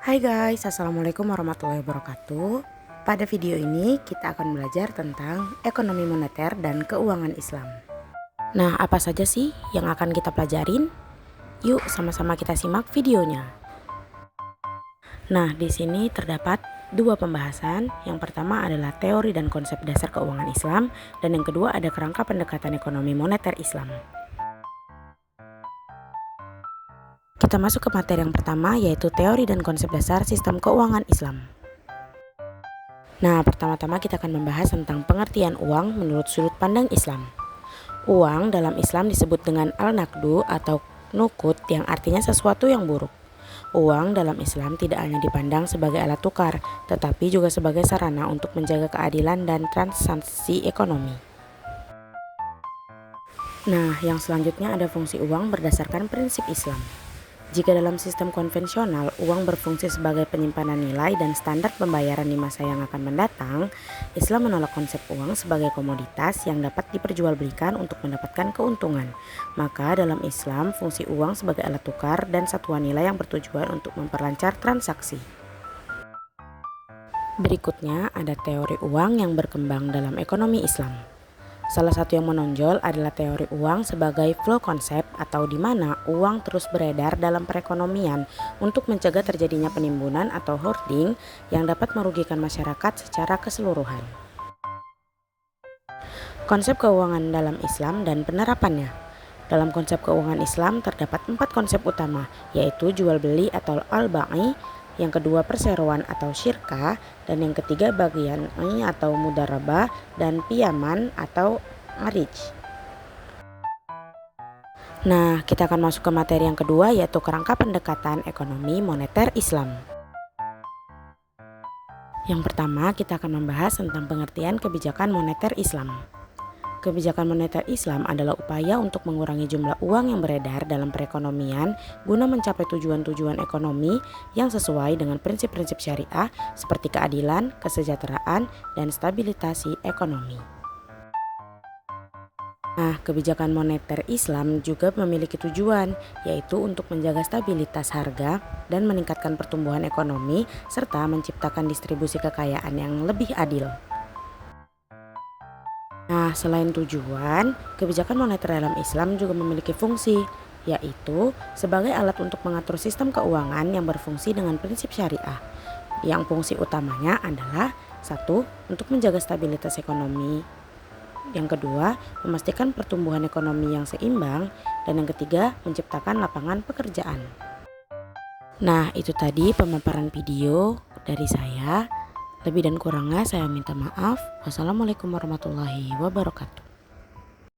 Hai guys, Assalamualaikum warahmatullahi wabarakatuh. Pada video ini kita akan belajar tentang ekonomi moneter dan keuangan Islam. Nah, apa saja sih yang akan kita pelajarin? Yuk sama-sama kita simak videonya. Nah, di sini terdapat dua pembahasan. Yang pertama adalah teori dan konsep dasar keuangan Islam, dan yang kedua ada kerangka pendekatan ekonomi moneter Islam. Kita masuk ke materi yang pertama, yaitu teori dan konsep dasar sistem keuangan Islam. Nah, pertama-tama kita akan membahas tentang pengertian uang menurut sudut pandang Islam. Uang dalam Islam disebut dengan al-naqdu atau nukut, yang artinya sesuatu yang buruk. Uang dalam Islam tidak hanya dipandang sebagai alat tukar, tetapi juga sebagai sarana untuk menjaga keadilan dan transaksi ekonomi. Nah, yang selanjutnya ada fungsi uang berdasarkan prinsip Islam. Jika dalam sistem konvensional, uang berfungsi sebagai penyimpanan nilai dan standar pembayaran di masa yang akan mendatang, Islam menolak konsep uang sebagai komoditas yang dapat diperjualbelikan untuk mendapatkan keuntungan. Maka dalam Islam, fungsi uang sebagai alat tukar dan satuan nilai yang bertujuan untuk memperlancar transaksi. Berikutnya ada teori uang yang berkembang dalam ekonomi Islam. Salah satu yang menonjol adalah teori uang sebagai flow concept, atau di mana uang terus beredar dalam perekonomian untuk mencegah terjadinya penimbunan atau hoarding yang dapat merugikan masyarakat secara keseluruhan. Konsep keuangan dalam Islam dan penerapannya. Dalam konsep keuangan Islam terdapat 4 konsep utama, yaitu jual beli atau al-ba'i, yang kedua perseroan atau syirkah, dan yang ketiga bagian atau mudarabah, dan piyaman atau arij. Nah, kita akan masuk ke materi yang kedua, yaitu kerangka pendekatan ekonomi moneter Islam. Yang pertama, kita akan membahas tentang pengertian kebijakan moneter Islam. Kebijakan moneter Islam adalah upaya untuk mengurangi jumlah uang yang beredar dalam perekonomian guna mencapai tujuan-tujuan ekonomi yang sesuai dengan prinsip-prinsip syariah seperti keadilan, kesejahteraan, dan stabilisasi ekonomi. Nah, kebijakan moneter Islam juga memiliki tujuan, yaitu untuk menjaga stabilitas harga dan meningkatkan pertumbuhan ekonomi serta menciptakan distribusi kekayaan yang lebih adil. Nah, selain tujuan, kebijakan moneter dalam Islam juga memiliki fungsi, yaitu sebagai alat untuk mengatur sistem keuangan yang berfungsi dengan prinsip syariah. Yang fungsi utamanya adalah 1. Untuk menjaga stabilitas ekonomi. Yang kedua, memastikan pertumbuhan ekonomi yang seimbang. Dan yang ketiga, menciptakan lapangan pekerjaan. Nah, itu tadi pemaparan video dari saya. Lebih dan kurangnya saya minta maaf. Wassalamualaikum warahmatullahi wabarakatuh.